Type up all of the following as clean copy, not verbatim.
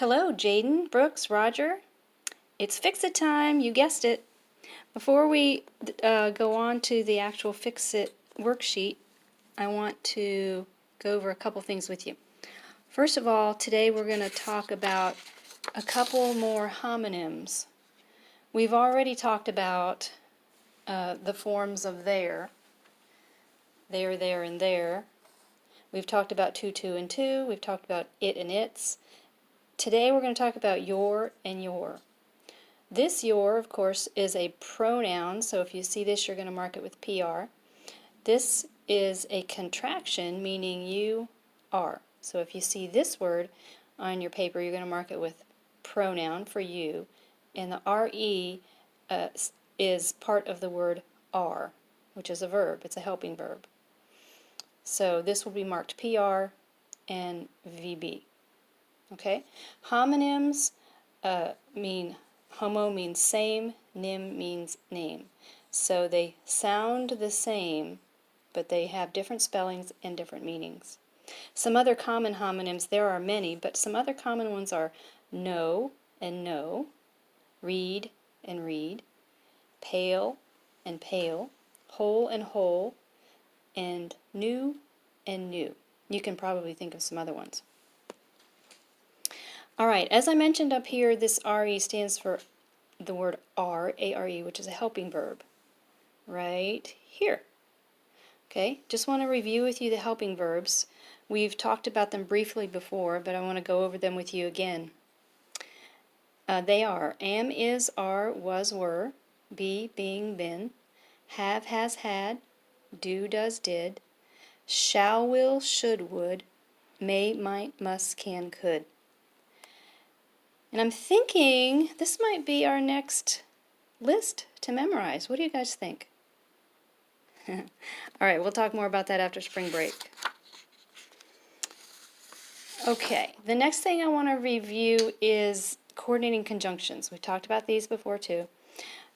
Hello, Jaden, Brooks, Roger. It's Fix-It time, you guessed it. Before we go on to the actual Fix-It worksheet, I want to go over a couple things with you. First of all, today we're going to talk about a couple more homonyms. We've already talked about the forms of there, and there. We've talked about to, and to. We've talked about it and its. Today we're going to talk about your and your. This your, of course, is a pronoun, so if you see this, you're going to mark it with PR. This is a contraction, meaning you are. So if you see this word on your paper, you're going to mark it with pronoun for you, and the RE is part of the word are, which is a verb. It's a helping verb. So this will be marked PR and VB. Okay? Homonyms mean, homo means same, nym means name. So they sound the same, but they have different spellings and different meanings. Some other common homonyms, there are many, but some other common ones are know and know, read and read, pale and pale, whole and whole, and new and new. You can probably think of some other ones. Alright, as I mentioned up here, this RE stands for the word are, A-R-E, which is a helping verb. Right here. Okay, just want to review with you the helping verbs. We've talked about them briefly before, but I want to go over them with you again. They are am, is, are, was, were, be, being, been, have, has, had, do, does, did, shall, will, should, would, may, might, must, can, could. And I'm thinking this might be our next list to memorize. What do you guys think? Alright, we'll talk more about that after spring break. Okay, the next thing I want to review is coordinating conjunctions. We've talked about these before too.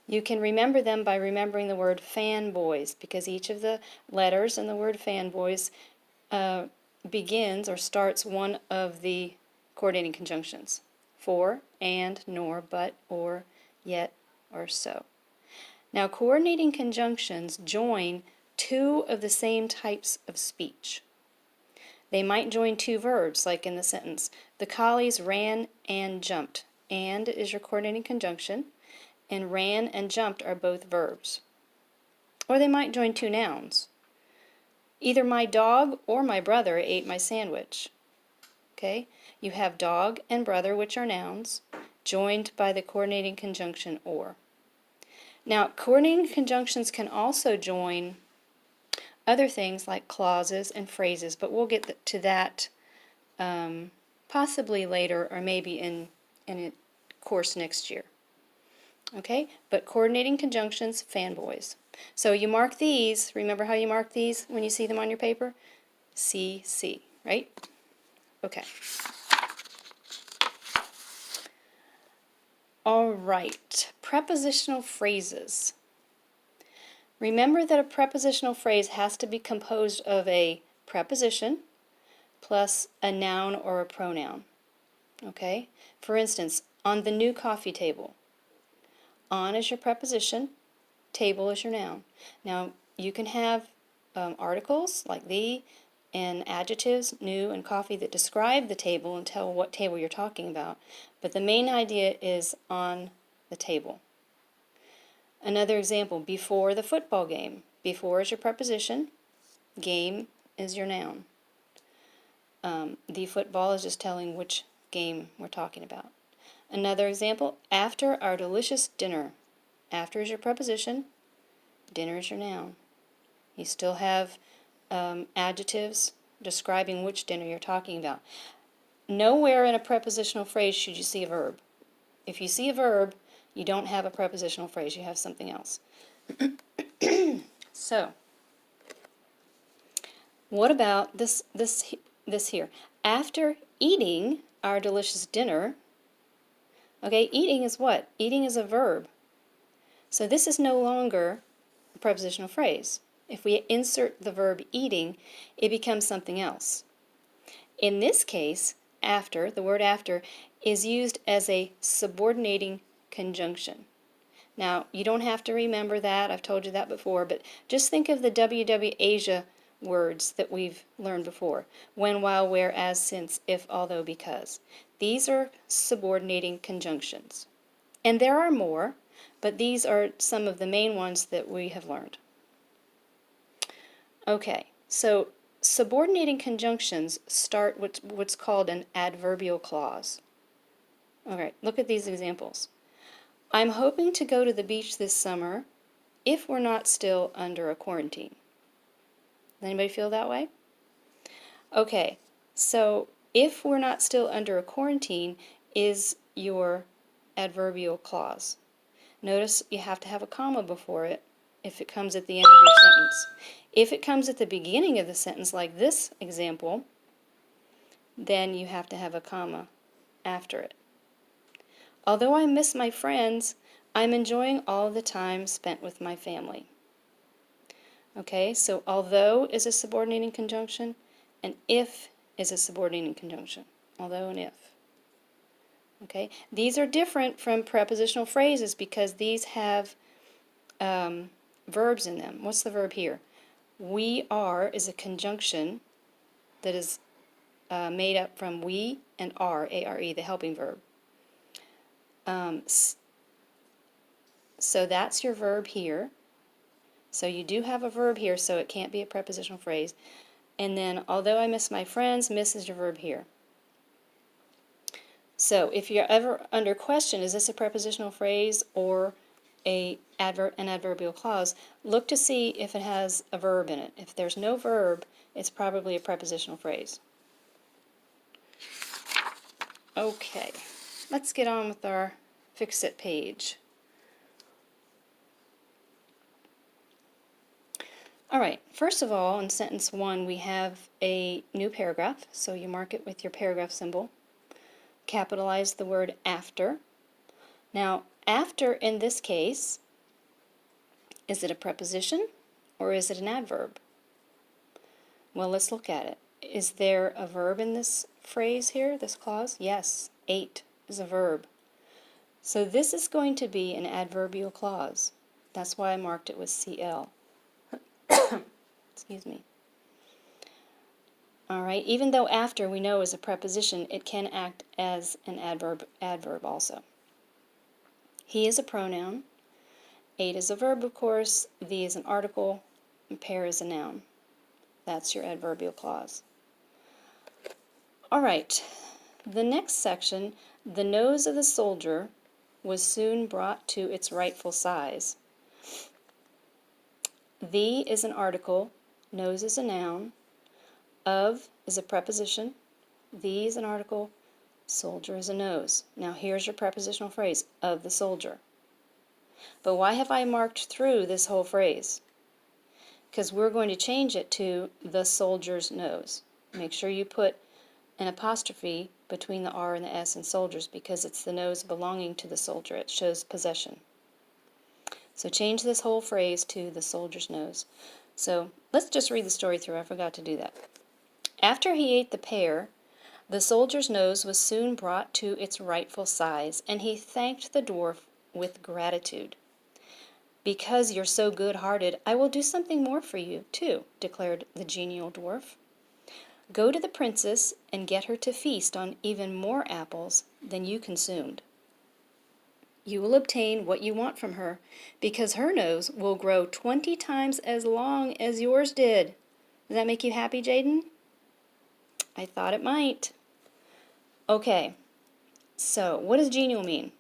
You can remember them by remembering the word fanboys, because each of the letters in the word fanboys begins or starts one of the coordinating conjunctions. For, and, nor, but, or, yet, or so. Now, coordinating conjunctions join two of the same types of speech. They might join two verbs, like in the sentence, the collies ran and jumped. And is your coordinating conjunction, and ran and jumped are both verbs. Or they might join two nouns. Either my dog or my brother ate my sandwich. Okay? You have dog and brother, which are nouns, joined by the coordinating conjunction or. Now, coordinating conjunctions can also join other things like clauses and phrases, but we'll get to that possibly later or maybe in a course next year. Okay? But coordinating conjunctions, fanboys. So you mark these, remember how you mark these when you see them on your paper? CC, right? Okay. All right, prepositional phrases. Remember that a prepositional phrase has to be composed of a preposition plus a noun or a pronoun. Okay? For instance, on the new coffee table. On is your preposition, table is your noun. Now, you can have articles like the and adjectives, new and coffee, that describe the table and tell what table you're talking about. But the main idea is on the table. Another example, before the football game. Before is your preposition, game is your noun. The football is just telling which game we're talking about. Another example, after our delicious dinner. After is your preposition, dinner is your noun. You still have adjectives describing which dinner you're talking about. Nowhere in a prepositional phrase should you see a verb. If you see a verb, you don't have a prepositional phrase, you have something else. So, what about this here? After eating our delicious dinner, okay, eating is what? Eating is a verb. So this is no longer a prepositional phrase. If we insert the verb eating, it becomes something else. In this case, after, the word after, is used as a subordinating conjunction. Now, you don't have to remember that. I've told you that before, but just think of the WW Asia words that we've learned before. When, while, where, as, since, if, although, because. These are subordinating conjunctions. And there are more, but these are some of the main ones that we have learned. Okay, so subordinating conjunctions start with what's called an adverbial clause. Alright, look at these examples. I'm hoping to go to the beach this summer if we're not still under a quarantine. Does anybody feel that way? Okay, so if we're not still under a quarantine is your adverbial clause. Notice you have to have a comma before it if it comes at the end of your sentence. If it comes at the beginning of the sentence, like this example, then you have to have a comma after it. Although I miss my friends, I'm enjoying all the time spent with my family. Okay, so although is a subordinating conjunction, and if is a subordinating conjunction. Although and if. Okay, these are different from prepositional phrases because these have verbs in them. What's the verb here? We are is a conjunction that is made up from we and are, A-R-E, the helping verb. So that's your verb here. So you do have a verb here, so it can't be a prepositional phrase. And then, although I miss my friends, miss is your verb here. So if you're ever under question, is this a prepositional phrase or an adverbial clause, look to see if it has a verb in it. If there's no verb, it's probably a prepositional phrase. Okay, let's get on with our Fix-It page. Alright, first of all, in sentence 1 we have a new paragraph, so you mark it with your paragraph symbol. Capitalize the word after. Now, after in this case, is it a preposition or is it an adverb? Well, let's look at it. Is there a verb in this phrase here, this clause? Yes, ate is a verb. So this is going to be an adverbial clause. That's why I marked it with CL. Excuse me. Alright, even though after we know is a preposition, it can act as an adverb also. He is a pronoun. Ate is a verb, of course. The is an article. And pair is a noun. That's your adverbial clause. Alright, the next section, the nose of the soldier was soon brought to its rightful size. The is an article. Nose is a noun. Of is a preposition. The is an article. Soldier is a nose. Now here's your prepositional phrase, of the soldier. But why have I marked through this whole phrase? Because we're going to change it to the soldier's nose. Make sure you put an apostrophe between the R and the S in soldiers because it's the nose belonging to the soldier. It shows possession. So change this whole phrase to the soldier's nose. So let's just read the story through. I forgot to do that. After he ate the pear, the soldier's nose was soon brought to its rightful size, and he thanked the dwarf with gratitude. Because you're so good-hearted, I will do something more for you, too, declared the genial dwarf. Go to the princess and get her to feast on even more apples than you consumed. You will obtain what you want from her, because her nose will grow 20 times as long as yours did. Does that make you happy, Jaden? I thought it might. Okay, so what does genial mean?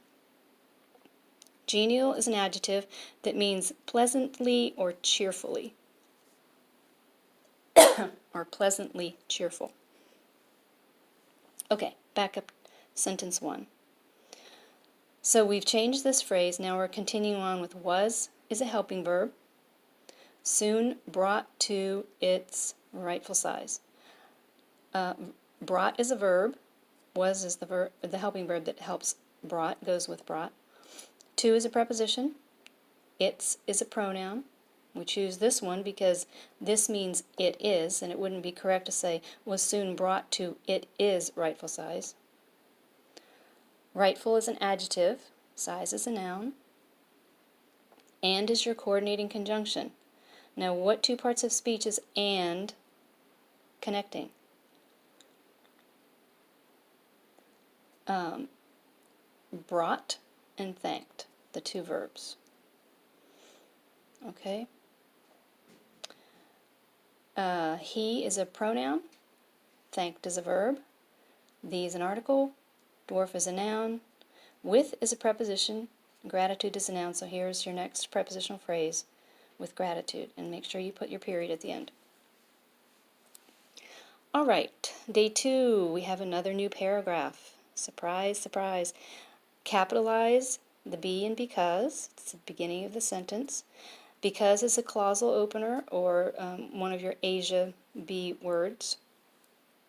Genial is an adjective that means pleasantly or cheerfully. Or pleasantly cheerful. Okay, back up sentence 1. So we've changed this phrase. Now we're continuing on with was is a helping verb. Soon brought to its rightful size. Brought is a verb. Was is the helping verb that helps brought, goes with brought. To is a preposition. Its is a pronoun. We choose this one because this means it is, and it wouldn't be correct to say was soon brought to it is rightful size. Rightful is an adjective, size is a noun, and is your coordinating conjunction. Now, what two parts of speech is and connecting? Brought and thanked, the two verbs. Okay? He is a pronoun, thanked is a verb, thee is an article, dwarf is a noun, with is a preposition, gratitude is a noun. So here's your next prepositional phrase, with gratitude, and make sure you put your period at the end. All right, day 2, we have another new paragraph. Surprise, surprise. Capitalize the be in because, it's the beginning of the sentence. Because is a clausal opener, or one of your Asia be words,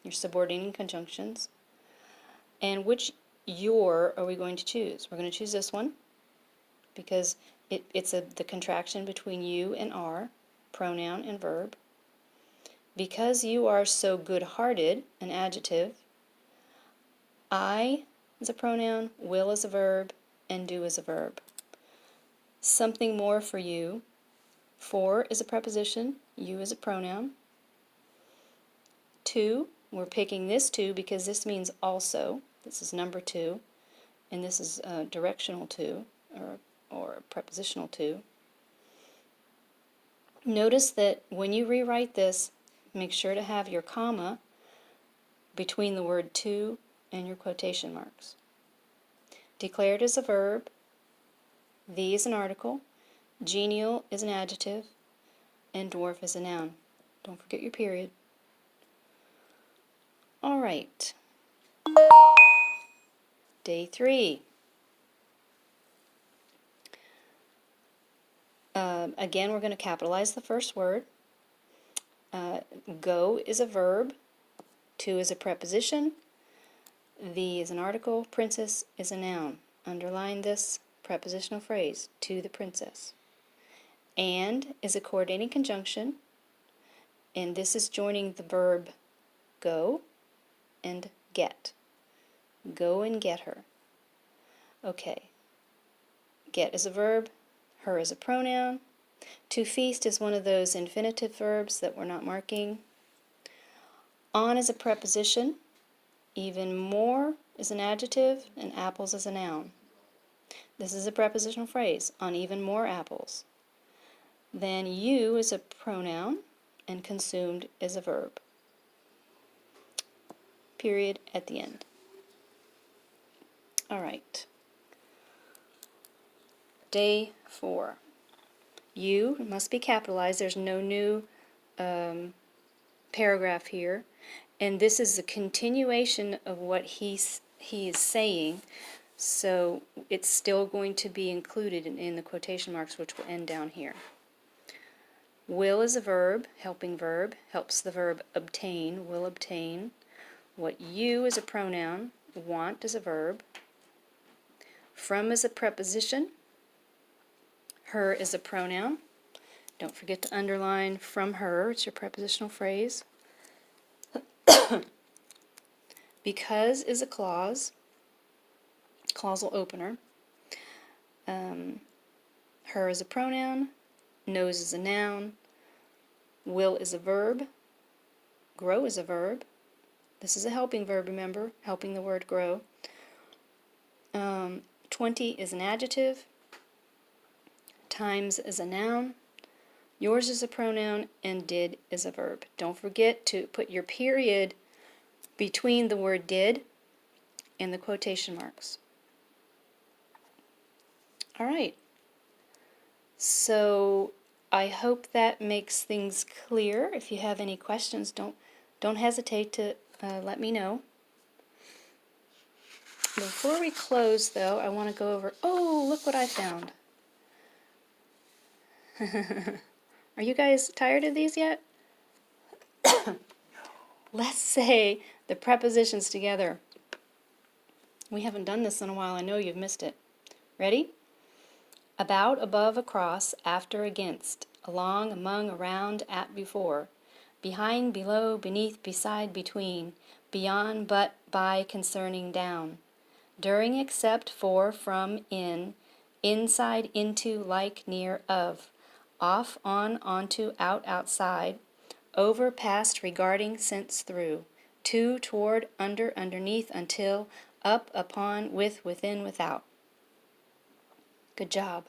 your subordinating conjunctions. And which your are we going to choose? We're going to choose this one because it's the contraction between you and are, pronoun and verb. Because you are so good-hearted, an adjective. I is a pronoun, will is a verb, and do is a verb. Something more for you. For is a preposition, you is a pronoun. To, we're picking this to because this means also. This is number 2, and this is directional to, or prepositional to. Notice that when you rewrite this, make sure to have your comma between the word to and your quotation marks. Declared is a verb, thee is an article, genial is an adjective, and dwarf is a noun. Don't forget your period. All right. Day 3. Again, we're going to capitalize the first word. Go is a verb, to is a preposition, the is an article, princess is a noun. Underline this prepositional phrase, to the princess. And is a coordinating conjunction, and this is joining the verb go and get. Go and get her. Okay. Get is a verb, her is a pronoun. To feast is one of those infinitive verbs that we're not marking. On is a preposition. Even more is an adjective, and apples is a noun. This is a prepositional phrase, on even more apples. Then you is a pronoun, and consumed is a verb. Period at the end. All right. Day 4. You must be capitalized. There's no new paragraph here. And this is a continuation of what he is saying. So it's still going to be included in the quotation marks, which will end down here. Will is a verb, helping verb, helps the verb obtain, will obtain. What you is a pronoun, want is a verb. From is a preposition. Her is a pronoun. Don't forget to underline from her. It's your prepositional phrase. Because is a clause, clausal opener. Her is a pronoun. Knows is a noun. Will is a verb. Grow is a verb. This is a helping verb, remember, helping the word grow. 20 is an adjective. Times is a noun. Yours is a pronoun, and did is a verb. Don't forget to put your period between the word did and the quotation marks. All right. So I hope that makes things clear. If you have any questions, don't hesitate to let me know. Before we close, though, I want to go over, oh, look what I found. Are you guys tired of these yet? Let's say the prepositions together. We haven't done this in a while. I know you've missed it. Ready? About, above, across, after, against, along, among, around, at, before, behind, below, beneath, beside, between, beyond, but, by, concerning, down, during, except, for, from, in, inside, into, like, near, of, off, on, onto, out, outside, over, past, regarding, since, through, to, toward, under, underneath, until, up, upon, with, within, without. Good job.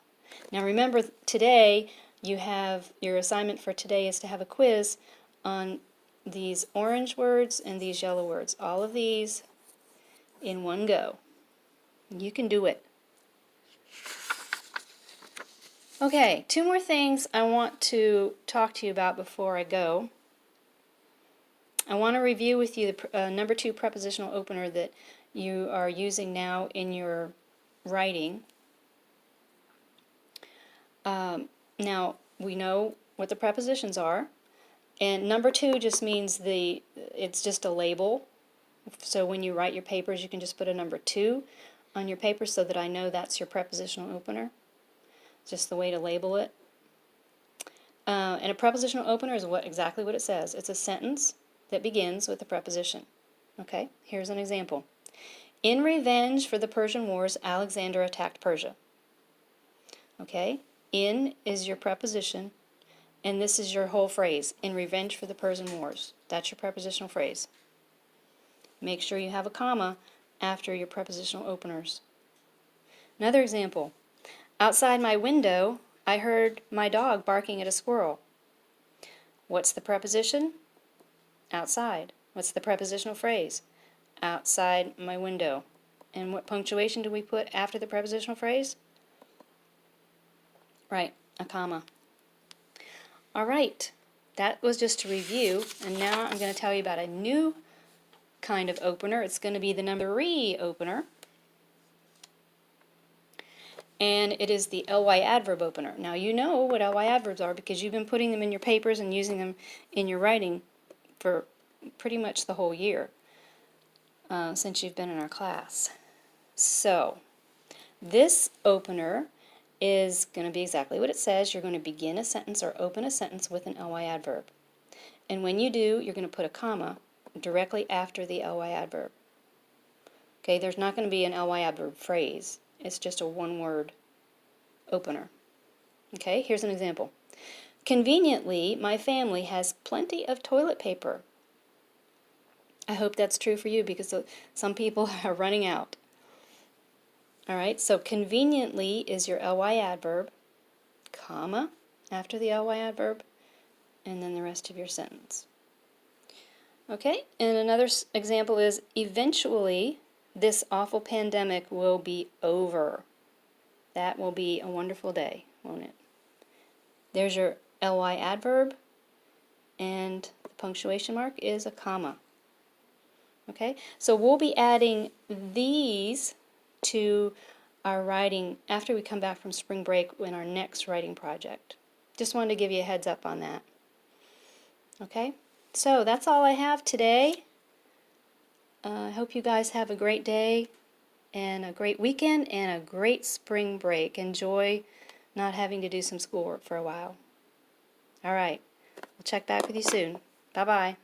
Now remember, today you have, your assignment for today is to have a quiz on these orange words and these yellow words. All of these in one go. You can do it. Okay, two more things I want to talk to you about before I go. I want to review with you the number 2 prepositional opener that you are using now in your writing. Now, we know what the prepositions are, and number 2 just means it's just a label. So when you write your papers, you can just put a number 2 on your paper so that I know that's your prepositional opener. Just the way to label it. And a prepositional opener is exactly what it says. It's a sentence that begins with a preposition. Okay, here's an example. In revenge for the Persian Wars, Alexander attacked Persia. Okay, in is your preposition, and this is your whole phrase. In revenge for the Persian Wars. That's your prepositional phrase. Make sure you have a comma after your prepositional openers. Another example. Outside my window, I heard my dog barking at a squirrel. What's the preposition? Outside. What's the prepositional phrase? Outside my window. And what punctuation do we put after the prepositional phrase? Right, a comma. All right, that was just a review, and now I'm going to tell you about a new kind of opener. It's going to be the number 3 opener, and it is the ly adverb opener. Now you know what ly adverbs are because you've been putting them in your papers and using them in your writing for pretty much the whole year since you've been in our class. So this opener is going to be exactly what it says. You're going to begin a sentence or open a sentence with an ly adverb. And when you do, you're going to put a comma directly after the ly adverb. Okay, there's not going to be an ly adverb phrase. It's just a one-word opener. Okay, here's an example. Conveniently, my family has plenty of toilet paper. I hope that's true for you because some people are running out. Alright, so conveniently is your ly adverb, comma, after the ly adverb, and then the rest of your sentence. Okay, and another example is, eventually this awful pandemic will be over. That will be a wonderful day, won't it? There's your ly adverb, and the punctuation mark is a comma. Okay, so we'll be adding these to our writing after we come back from spring break in our next writing project. Just wanted to give you a heads up on that. Okay, so that's all I have today. I hope you guys have a great day and a great weekend and a great spring break. Enjoy not having to do some schoolwork for a while. All right, we'll check back with you soon. Bye-bye.